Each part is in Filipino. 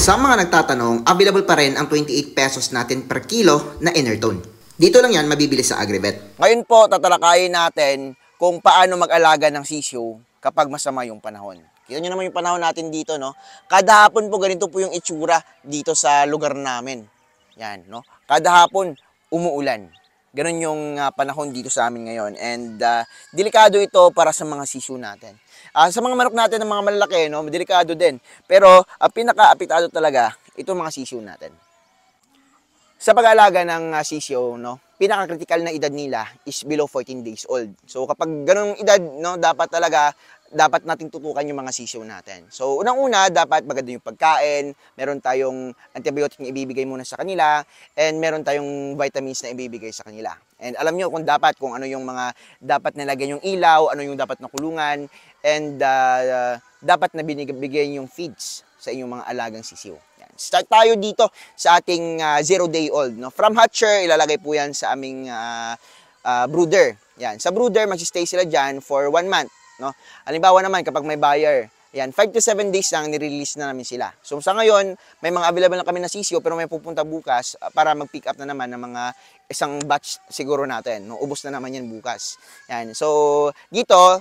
Sa mga nagtatanong, available pa rin ang 28 pesos natin per kilo na Enertone. Dito lang yan mabibili sa Agribet. Ngayon po, tatalakayin natin kung paano mag-alaga ng sisiyo kapag masama yung panahon. Kita nyo naman yung panahon natin dito, no? Kada hapon po, ganito po yung itsura dito sa lugar namin. Yan, no? Kada hapon, umuulan. Ganun yung panahon dito sa amin ngayon. And delikado ito para sa mga sisiyo natin. Sa mga manok natin ng mga malalaki, no, delikado din. Pero ang pinaka-apektado talaga, ito mga sisiyo natin. Sa pag-aalaga ng sisiyo, no, pinaka-critical na edad nila is below 14 days old. So kapag ganung edad, no, dapat nating tutukan yung mga sisiyo natin. So unang-una, dapat maganda yung pagkain, meron tayong antibiotic na ibibigay muna sa kanila, and meron tayong vitamins na ibibigay sa kanila. And alam nyo kung ano yung mga dapat nilagyan yung ilaw, ano yung dapat na kulungan, and dapat na binibigyan yung feeds sa inyong mga alagang sisiyo. Yan. Start tayo dito sa ating 0-day-old. No? From hatcher, ilalagay po yan sa aming brooder. Yan. Sa brooder, magsistay sila dyan for 1 month. No? Halimbawa naman, kapag may buyer, yan, 5 to 7 days lang, nire-release na namin sila. So sa ngayon, may mga available na kami na sisiyo, pero may pupunta bukas para mag-pick up na naman ng mga isang batch siguro natin. No? Ubos na naman yan bukas. Yan. So dito,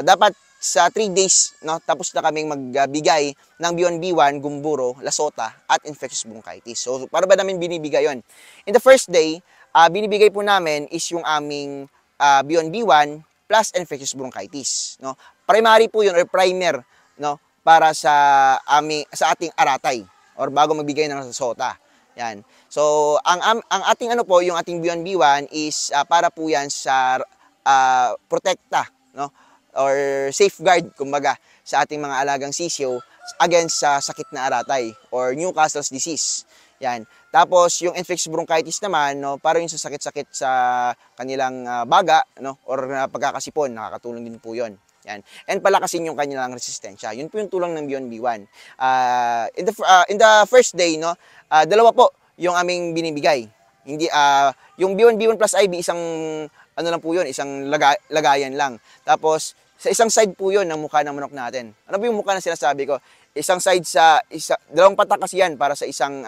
dapat sa 3 days, no, tapos na kaming magbigay ng B1B1, gumburo, lasota, at infectious bronchitis. So para ba namin binibigay yon? In the first day, binibigay po namin is yung aming B1B1 plus infectious bronchitis, no? Primary po 'yun or primer, no, para sa ating aratay or bago magbigay ng sota. Yan. So ang ating yung ating B1B1 is para po 'yan sa protekta, no, or safeguard kumbaga sa ating mga alagang sisiyo against sa sakit na aratay or Newcastle's disease. Yan. Tapos yung infectious bronchitis naman, no, para yung sa sakit-sakit sa kanilang baga, no, or pagkakasipon, nakakatulong din po 'yon. Yan. And palakasin yung kanilang resistensya. Yun po yung tulong ng B1B1. In the first day, no, dalawa po yung aming binibigay. Hindi yung B1B1 plus IB isang lang po 'yon, isang lagayan lang. Tapos sa isang side po 'yon ng mukha ng manok natin. Ano po yung mukha na sinasabi ko? Isang side dalawang patak kasi yan para sa isang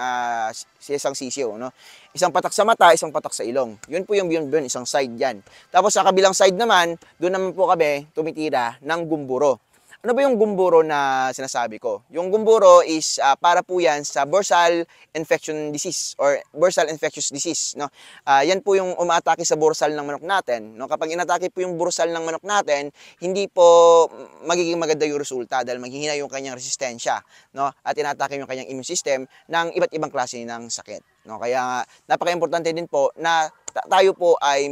sisiyo, no? Isang patak sa mata, isang patak sa ilong. Yun po yung isang side yan. Tapos sa kabilang side naman, doon naman po kami tumitira ng gumburo. Ano ba yung gumburo na sinasabi ko? Yung gumburo is para po yan sa bursal infection disease or bursal infectious disease, no? Yan po yung umaatake sa bursal ng manok natin, no? Kapag inatake po yung bursal ng manok natin, hindi po magiging maganda yung resulta dahil maghihina yung kanyang resistensya, no? At inatake yung kanyang immune system ng iba't ibang klase ng sakit, no? Kaya napaka-importante din po na tayo po ay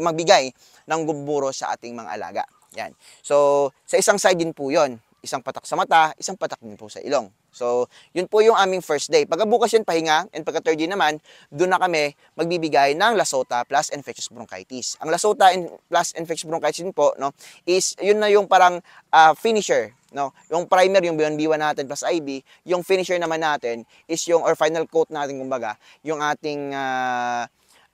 magbigay ng gumburo sa ating mga alaga. Yan. So, sa isang side din po yon, isang patak sa mata, isang patak din po sa ilong. So, yun po yung aming first day. Pagkabukas yun, pahinga, and pagka third day naman, doon na kami magbibigay ng lasota plus infectious bronchitis. Ang lasota plus infectious bronchitis din po, no, is yun na yung parang finisher, no? Yung primer, yung B1B1 natin plus IB, yung finisher naman natin is yung, or final coat natin, kumbaga, yung ating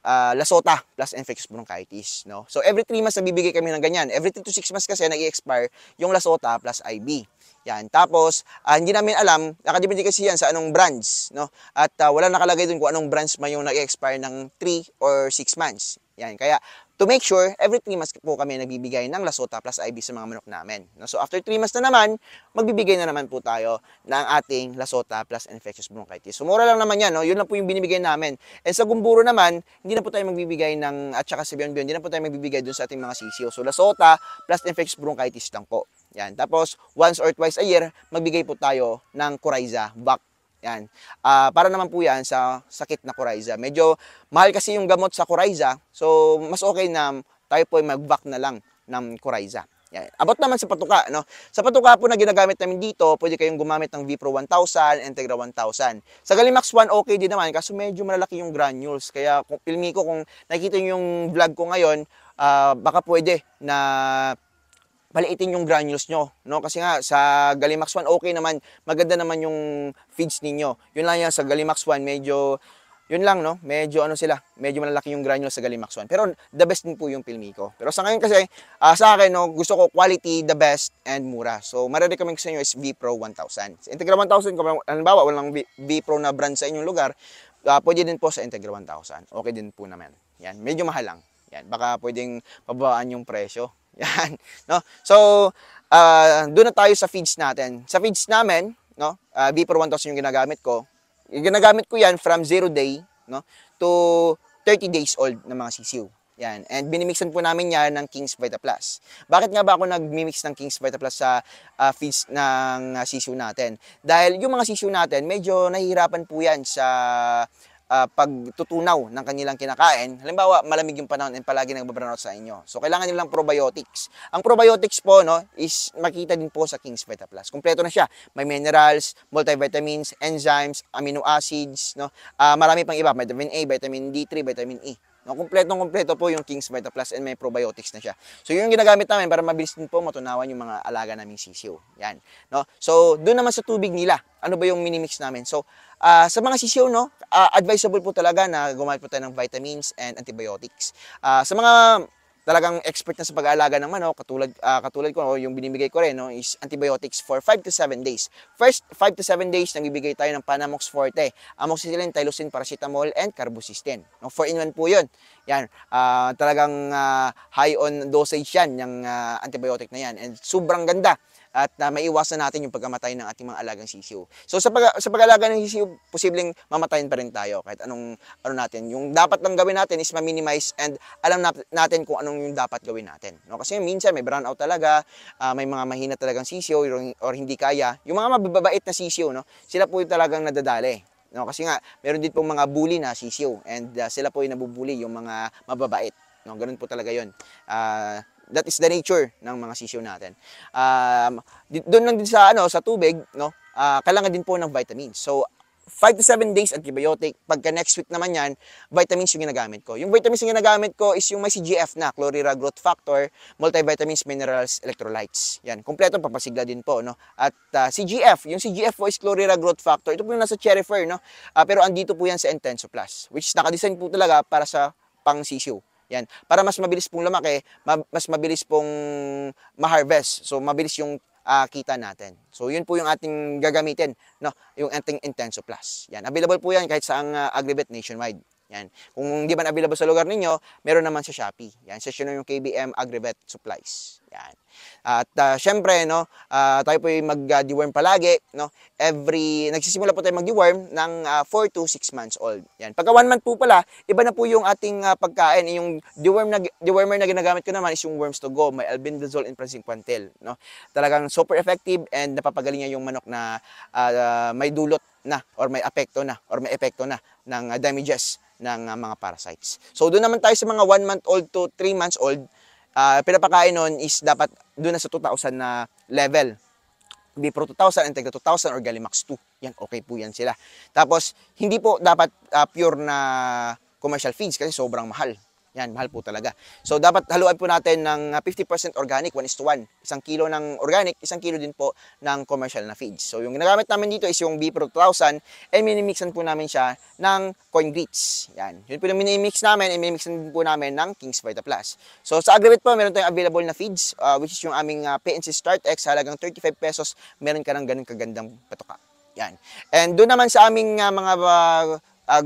lasota plus infectious bronchitis, no? So every 3 months nabibigay kami ng ganyan. Every 3 to 6 months kasi nag-i-expire yung lasota plus IB. Yan. Tapos hindi namin alam, nakadepende kasi yan sa anong brands, no? At wala nakalagay dun kung anong brands man yung nag-i-expire ng 3 or 6 months. Yan. Kaya to make sure, every 3 months po kami nagbibigay ng lasota plus IB sa mga manok namin. No? So after 3 months na naman, magbibigay na naman po tayo ng ating lasota plus infectious bronchitis. So mura lang naman yan, no? Yun lang po yung binibigay namin. And sa gumburo naman, hindi na po tayo magbibigay ng, at saka sa biyon-biyon, hindi na po tayo magbibigay dun sa ating mga sisiyo. So lasota plus infectious bronchitis lang po. Yan. Tapos once or twice a year, magbigay po tayo ng Coryza vac. Yan. Para naman po yan sa sakit na Coryza. Medyo mahal kasi yung gamot sa Coryza. So, mas okay na tayo po ay mag-vac na lang ng Coryza. Yan. About naman sa patuka, no? Sa patuka po na ginagamit namin dito, pwede kayong gumamit ng Vipro 1000, Integra 1000. Sa Galimax 1, okay din naman, kaso medyo malalaki yung granules. Kaya, pilmi ko, kung nakikita nyo yung vlog ko ngayon, baka pwede na paliitin yung granules nyo, no? Kasi nga, sa Galimax 1, okay naman, maganda naman yung feeds ninyo. Yun lang yan, sa Galimax 1, medyo yun lang, no? Medyo ano sila, medyo malalaki yung granules sa Galimax 1. Pero the best din po yung Pilmico. Pero sa ngayon kasi, sa akin, no, gusto ko quality, the best, and mura. So, marirecommend ko sa inyo is V-Pro 1000. Sa Integra 1000, kung halimbawa, walang V-Pro na brand sa inyong lugar, pwede din po sa Integra 1000. Okay din po naman. Yan, medyo mahal lang. Yan, baka pwedeng pababaan yung presyo. Yan, no? So, doon na tayo sa feeds natin. Sa feeds namin, no, V-Pro 1000 yung ginagamit ko. Ginagamit ko yan from 0 day, no, to 30 days old na mga sisiw. Yan. And binimixan po namin yan ng King's Vita Plus. Bakit nga ba ako nagmimix ng King's Vita Plus sa feeds ng sisiw natin? Dahil yung mga sisiw natin, medyo nahihirapan po yan sa pagtutunaw ng kanilang kinakain. Halimbawa, malamig yung panahon and palagi nagbabrownout sa inyo. So, kailangan nilang probiotics. Ang probiotics po, no, is makita din po sa King's Vita Plus. Kompleto na siya. May minerals, multivitamins, enzymes, amino acids, no. Marami pang iba, vitamin A, vitamin D3, vitamin E. No, kompleto po yung King's Vita Plus and may probiotics na siya. So, yun yung ginagamit namin para mabilis din po matunawan yung mga alaga naming sisiw. Yan, no? So, doon naman sa tubig nila, ano ba yung minimix namin? So, sa mga sisiw, no, advisable po talaga na gumamit po tayo ng vitamins and antibiotics. Sa mga talagang expert na sa pag-aalaga ng manok, katulad ko, yung binibigay ko rin, no, is antibiotics for 5 to 7 days. First, 5 to 7 days, nagbibigay tayo ng Panamox Forte, amoxicillin, tylosin, paracetamol, and carbocysteine. No, 4-in-1 po yun. Yan, talagang high on dosage yan, yung antibiotic na yan. And sobrang ganda. At maiwasan natin yung pagkamatay ng ating mga alagang sisiw. So sa pag-alaga ng sisiw, posibleng mamatayin pa rin tayo kahit ano natin. Yung dapat lang gawin natin is ma-minimize and alam natin kung anong yung dapat gawin natin. No? Kasi minsan may brownout talaga, may mga mahina talagang sisiw or hindi kaya. Yung mga mababait na sisiw, no, sila po yung talagang nadadali. No? Kasi nga, meron din pong mga bully na sisiw and sila po yung nabubuli, yung mga mababait. No? Ganun po talaga yun. That is the nature ng mga sisiw natin. Doon lang din sa tubig, no? Kailangan din po ng vitamins. So 5 to 7 days antibiotic. Pagka next week naman yan, vitamins yung ginagamit ko. Yung vitamins yung ginagamit ko is yung may CGF na, Chlorella Growth Factor, multivitamins, minerals, electrolytes. Yan, kompleto papasigla din po, no? At CGF, yung CGF po is Chlorella Growth Factor. Ito po yung nasa Cherry Fur, no? Pero andito po yan sa Intenso Plus, which is nakadesign po talaga para sa pang sisiw. Yan, para mas mabilis pong lumaki, mas mabilis pong ma-harvest. So mabilis yung kita natin. So yun po yung ating gagamitin, no, yung ating Intenso Plus. Yan, available po yan kahit saang Agribet nationwide. Yan. Kung hindi man available sa lugar ninyo, meron naman sa Shopee. Yan, session yung KBM Agribet Supplies. Yan. At syempre, no, tayo po yung mag-deworm palagi, no. Nagsisimula po tayo mag-deworm ng 4 to 6 months old. Yan. Pagka 1 month po pala, iba na po yung ating pagkain. Yung dewormer na ginagamit ko naman is yung Worms to Go, may albendazole and praziquantel, no. Talagang super effective and napapagaling niya yung manok na may dulot na or may epekto na ng damages ng mga parasites. So doon naman tayo sa mga 1 month old to 3 months old. Pinapakain nun is dapat doon na sa 2,000 na level. V-Pro 2000, Integra 2000, or Galimax 2. Yan, okay po yan sila. Tapos, hindi po dapat pure na commercial feeds kasi sobrang mahal. Yan, mahal po talaga. So, dapat haluan po natin ng 50% organic, 1:1. 1 kilo ng organic, 1 kilo din po ng commercial na feeds. So, yung ginagamit namin dito is yung V-Pro 2000 and minimixan po namin siya ng corn grits. Yan. Yun po yung minimix namin and minimixan din po namin ng King's Vita Plus. So, sa Agribet po, meron tayong available na feeds, which is yung aming PNC Start X, halagang 35 pesos, meron ka ng ganun kagandang patoka. Yan. And doon naman sa aming mga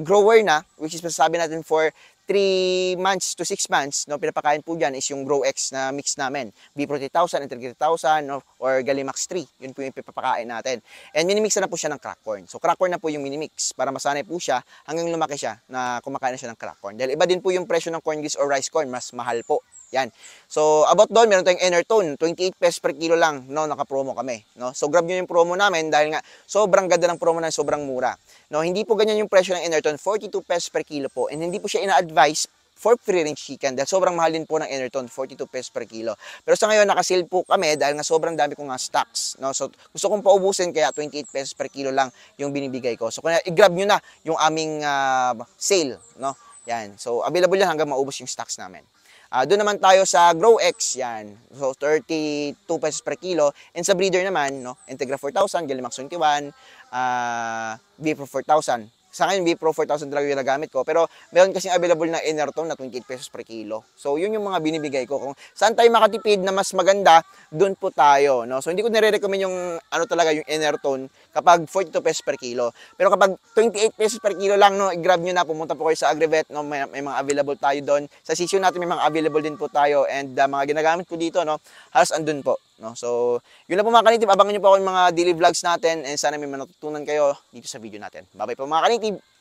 grower na, which is masasabi natin for 3 months to 6 months, no, pinapakain po dyan is yung Grow X na mix namin. V-Pro 3000, Integra 1000, no, or Galimax 3. Yun po yung pinapakain natin. And minimix na po siya ng crack corn. So crack corn na po yung minimix para masanay po siya hanggang lumaki siya na kumakain na siya ng crack corn. Dahil iba din po yung presyo ng corn grits or rice corn, mas mahal po. Yan. So, about doon, meron tayong Enertone. 28 pesos per kilo lang, no, naka-promo kami, no. So, grab nyo yung promo namin dahil nga sobrang ganda ng promo na sobrang mura. No, hindi po ganyan yung presyo ng Enertone, 42 pesos per kilo po. And hindi po siya ina-advise for free-range chicken dahil sobrang mahal din po ng Enertone, 42 pesos per kilo. Pero sa ngayon, naka-sale po kami dahil nga sobrang dami ko nga stocks, no. So, gusto kong paubusin kaya 28 pesos per kilo lang yung binibigay ko. So, kaya i-grab nyo na yung aming sale, no. Yan. So, available yan hanggang maubos yung stocks namin. Doon naman tayo sa Grow X, yan. So, 32 pesos per kilo. And sa breeder naman, no, Integra 4000, Galimax 21, V-Pro 4000, Sa akin, Bipro 4,000 talaga yung nagamit ko. Pero meron kasing available na Enertone na 28 pesos per kilo. So, yun yung mga binibigay ko. Kung saan tayo makatipid na mas maganda, doon po tayo. No? So, hindi ko nire-recommend yung ano talaga, yung Enertone kapag 42 pesos per kilo. Pero kapag 28 pesos per kilo lang, no, i-grab nyo na, pumunta po kayo sa Agrivet. No? May mga available tayo doon. Sa sisyo natin, may mga available din po tayo. And mga ginagamit ko dito, no, halos andun po. No? So, yun lang po mga kanitib. Abangan nyo po ako yung mga daily vlogs natin and sana may matutunan kayo dito sa video natin. Bye-bye po mga kanitib!